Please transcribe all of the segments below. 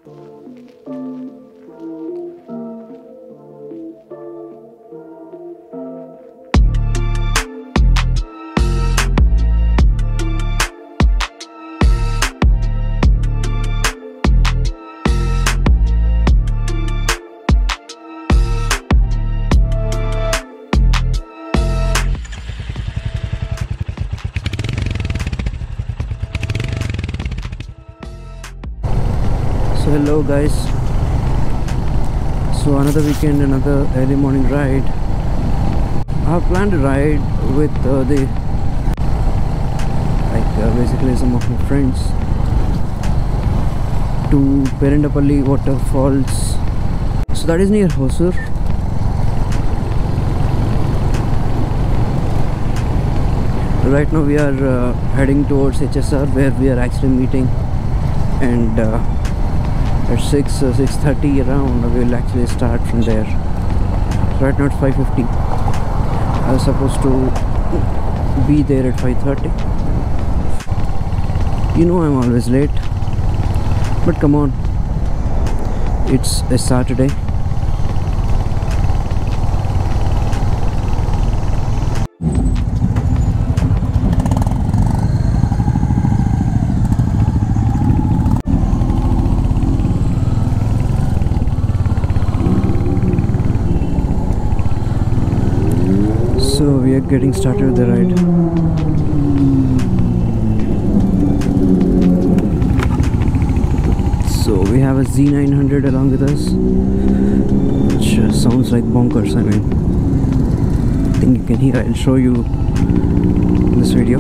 So hello guys, so another weekend, another early morning ride. I have planned a ride with basically some of my friends to Perindapalli waterfalls. So that is near Hosur. Right now we are heading towards HSR, where we are actually meeting, and at 6:30 around we will actually start from there. So right now it's 5:50. I was supposed to be there at 5:30. You know I'm always late, but come on, it's a Saturday. So we are getting started with the ride. So we have a Z900 along with us, which sounds like bonkers. I mean, I think you can hear. I'll show you in this video.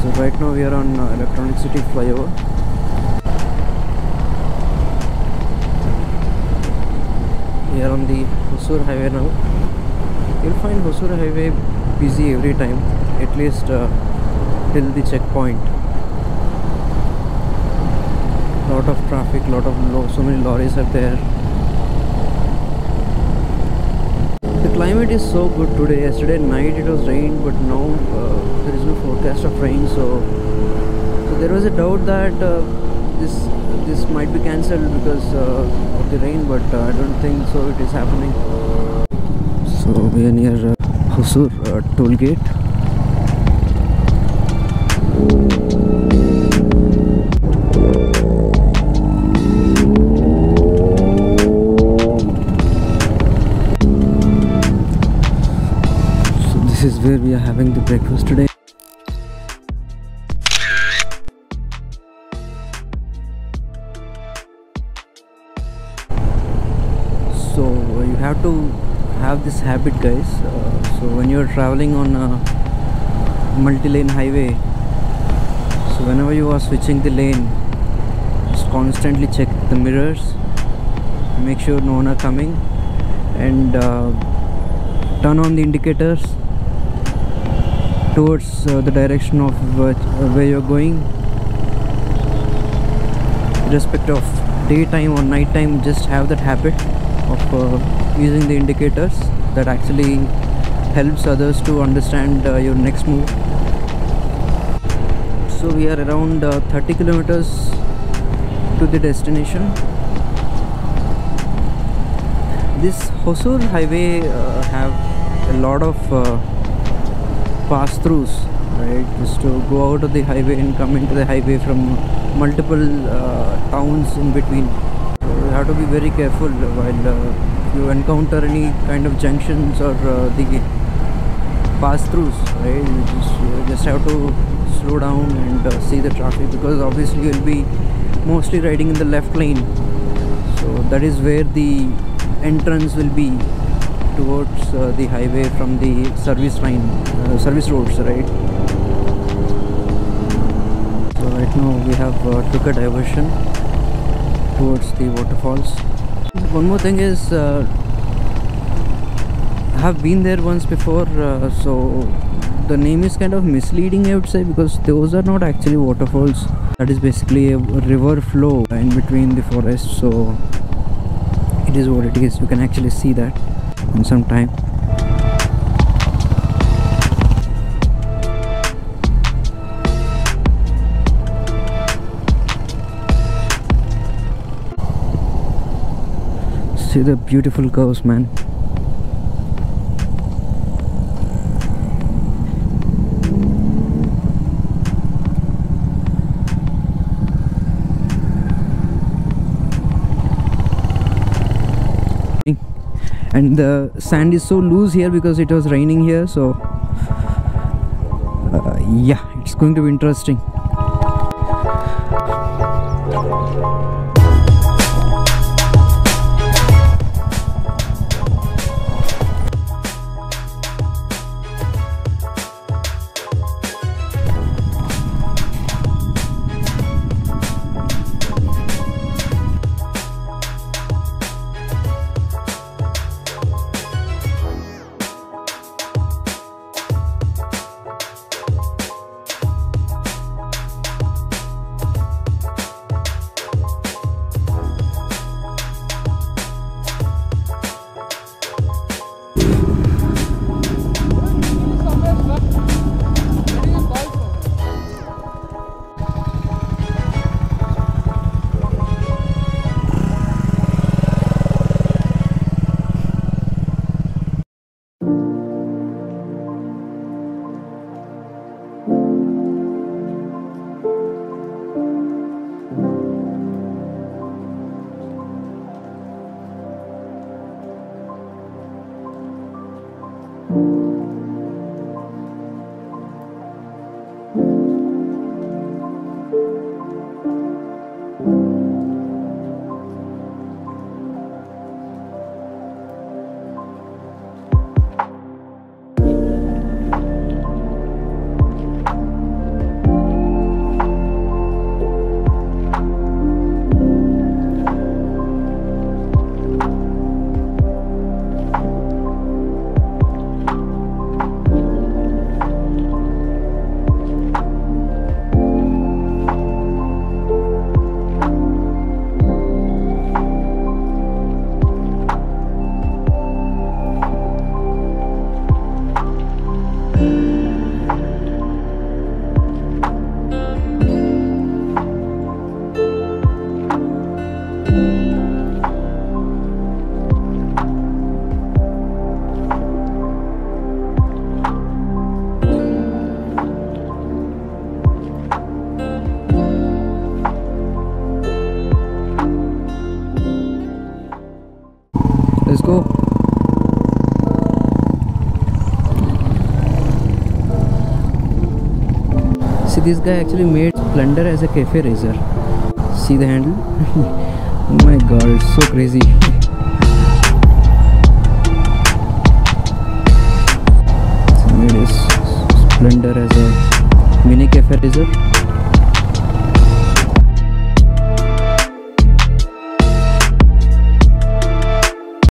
So right now we are on Electronic City flyover. We are on the Hosur highway now. You'll find Hosur highway busy every time, at least till the checkpoint. Lot of traffic, so many lorries are there. The climate is so good today. Yesterday night it was rain, but now there is no forecast of rain. So there was a doubt that this might be cancelled because of the rain, but I don't think so. It is happening. So we are near Hosur toll gate. So this is where we are having the breakfast today. So you have to have this habit, guys. So when you're traveling on a multi-lane highway, so whenever you are switching the lane, just constantly check the mirrors, make sure no one are coming, and turn on the indicators towards the direction of where you're going. Irrespective of daytime or nighttime, just have that habit of using the indicators. That actually helps others to understand your next move. So we are around 30 kilometers to the destination. This Hosur highway have a lot of pass-throughs, right? Just to go out of the highway and come into the highway from multiple towns in between. So you have to be very careful while you encounter any kind of junctions or the pass-throughs, right? You just have to slow down and see the traffic, because obviously you'll be mostly riding in the left lane. So that is where the entrance will be towards the highway from the service line, service roads, right? So right now we have took a diversion towards the waterfalls. One more thing is, I have been there once before, so the name is kind of misleading, I would say, because those are not actually waterfalls. That is basically a river flow in between the forest. So it is what it is. You can actually see that in some time. See the beautiful curves, man. And the sand is so loose here because it was raining here, so yeah, it's going to be interesting. Let's go. See, this guy actually made Splendor as a cafe racer. See the handle? Oh my god, it's so crazy. So made his Splendor as a mini cafe racer.